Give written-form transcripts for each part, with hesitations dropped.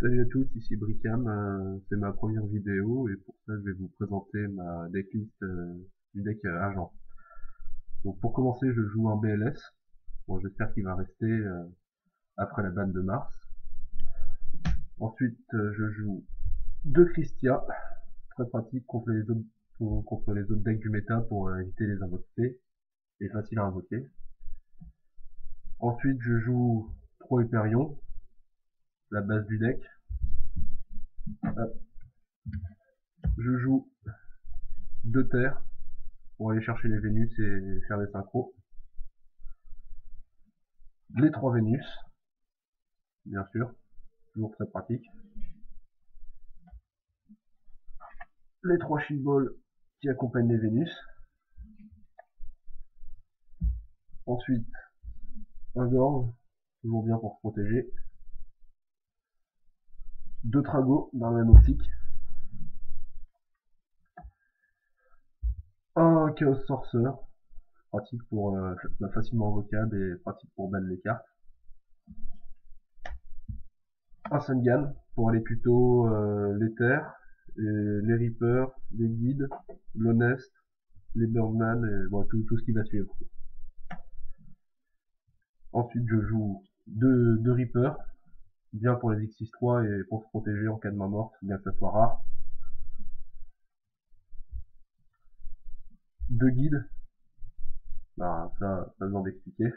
Salut à tous, ici Bricam, c'est ma première vidéo et pour ça je vais vous présenter ma decklist du deck Agent. Donc pour commencer je joue un BLS, bon j'espère qu'il va rester après la ban de Mars. Ensuite je joue deux Christia, très pratique contre les autres decks du méta pour éviter les invoquer et facile à invoquer. Ensuite je joue 3 Hyperion, la base du deck. Je joue 2 terres pour aller chercher les Vénus et faire des synchros. Les 3 Vénus, bien sûr, toujours très pratique. Les 3 Shield Balls qui accompagnent les Vénus. Ensuite, un Gorg, toujours bien pour se protéger. 2 Tragos dans la même optique. Un Chaos Sorcerer, pratique pour facilement invocable et pratique pour ban les cartes. Un Sungan pour aller plutôt les terres, les Reapers, les Guides, l'Honest, les Birdman et bon, tout ce qui va suivre. Ensuite je joue deux Reapers, bien pour les X6-3 et pour se protéger en cas de main morte, bien que ça soit rare. 2 Guides, bah ça pas besoin d'expliquer.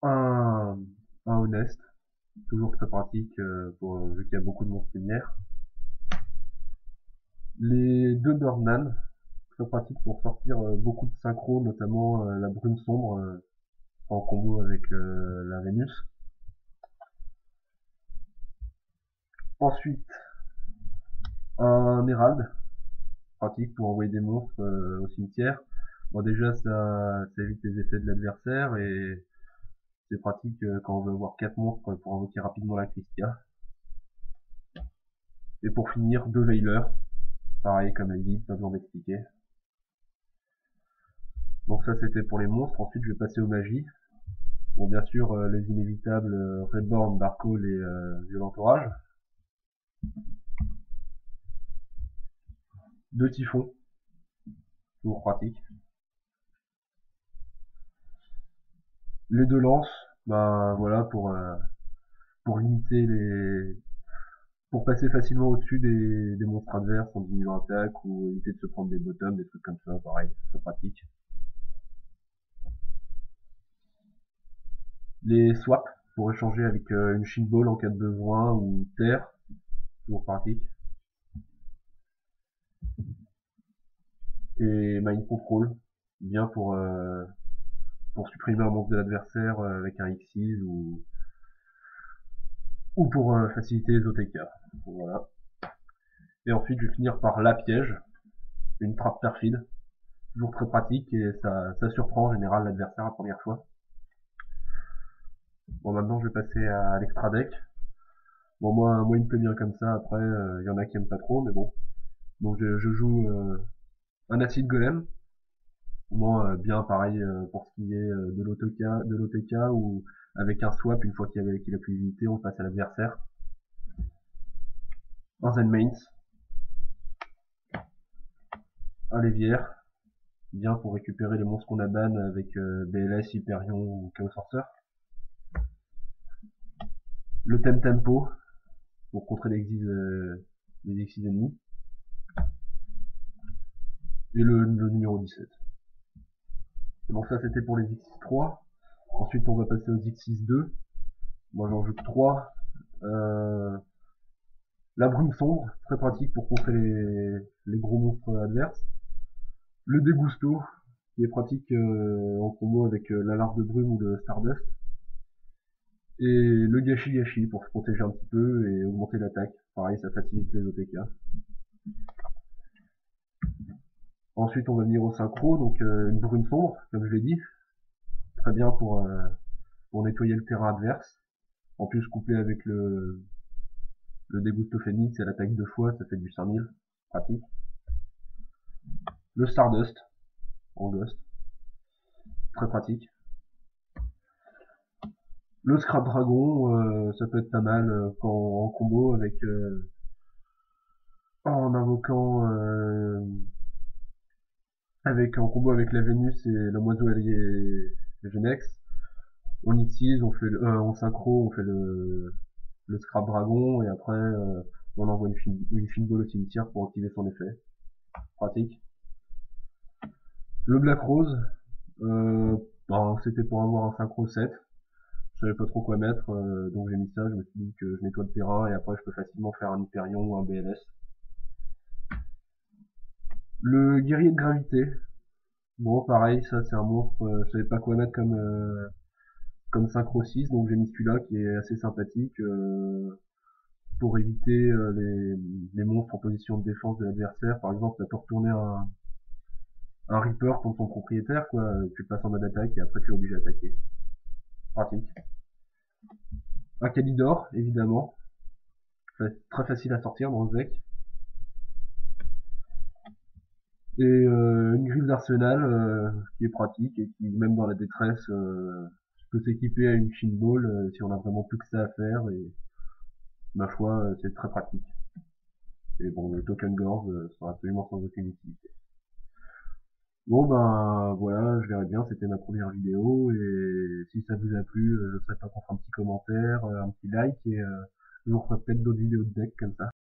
Un Honest, toujours très pratique vu qu'il y a beaucoup de monstres lumière. Les 2 Birdman, très pratique pour sortir beaucoup de synchro, notamment la Brume Sombre en combo avec la Vénus. Ensuite, un Hérald, pratique pour envoyer des monstres au cimetière. Bon déjà ça évite les effets de l'adversaire et c'est pratique quand on veut avoir 4 monstres pour invoquer rapidement la Christia. Et pour finir, 2 Veilers, pareil comme les guides, pas besoin d'expliquer. Donc ça c'était pour les monstres, ensuite je vais passer aux magies. Bon bien sûr les inévitables Reborn, Darkhold et Violent Orage. 2 Typhons, toujours pratique. Les 2 lances, bah voilà pour limiter pour passer facilement au-dessus des monstres adverses en diminuant l'attaque ou éviter de se prendre des bottoms, des trucs comme ça, pareil, très pratique. Les swaps pour échanger avec une Shield Ball en cas de besoin ou terre, toujours pratique. Et Mind Control, bien pour supprimer un monstre de l'adversaire avec un Xyz ou pour faciliter les OTK. Voilà. Et ensuite je vais finir par la piège, une trappe perfide, toujours très pratique et ça surprend en général l'adversaire la première fois. Bon maintenant je vais passer à l'extra deck. Bon moi il me plaît bien comme ça, après y en a qui aiment pas trop mais bon. Donc je joue un acide golem. Bon bien pareil pour ce qui est de l'OTK ou avec un swap une fois qu'il a plus d'unité on passe à l'adversaire. Un Zen Mains. Un Lévière. Bien pour récupérer les monstres qu'on a ban avec BLS, Hyperion ou Chaos Sorcerer. Le Tempo pour contrer les Xyz ennemis. Et le numéro 17. Bon ça c'était pour les X3. Ensuite on va passer aux X6-2. Moi j'en joue 3. La Brume Sombre, très pratique pour contrer les gros monstres adverses. Le Dégusto, qui est pratique en combo avec l'Alarme de Brume ou le Stardust. Et le Gashi pour se protéger un petit peu et augmenter l'attaque. Pareil, ça facilite les OTK. Ensuite, on va venir au synchro, donc une Brume Sombre, comme je l'ai dit. Très bien pour nettoyer le terrain adverse. En plus, couplé avec le Dégusto Phoenix et l'attaque 2 fois, ça fait du 5000. Pratique. Le Stardust, en Ghost. Très pratique. Le Scrap Dragon, ça peut être pas mal quand en combo avec en invoquant en combo avec la Vénus et l'Omoiseau allié et Genex. On Xyz, on fait en synchro, on fait le Scrap Dragon et après on envoie une fine balle au cimetière pour activer son effet. Pratique. Le Black Rose, c'était pour avoir un synchro 7. Je savais pas trop quoi mettre, donc j'ai mis ça, je me suis dit que je nettoie le terrain et après je peux facilement faire un Hyperion ou un BLS. Le guerrier de gravité, bon pareil, ça c'est un monstre, je savais pas quoi mettre comme synchro 6, donc j'ai mis celui-là qui est assez sympathique pour éviter les monstres en position de défense de l'adversaire. Par exemple, t'as peux retourner un Reaper contre ton propriétaire, quoi, tu le passes en mode attaque et après tu es obligé d'attaquer. Pratique. Un Calidor, évidemment, très facile à sortir dans ce deck. Et une griffe d'arsenal qui est pratique et qui, même dans la détresse, peut s'équiper à une Shin Ball si on a vraiment plus que ça à faire. Et ma foi, c'est très pratique. Et bon, le token Gorz sera absolument sans aucune utilité. Bon ben voilà, je verrai bien, c'était ma première vidéo et si ça vous a plu, je serais pas contre un petit commentaire, un petit like et je vous ferai peut-être d'autres vidéos de deck comme ça.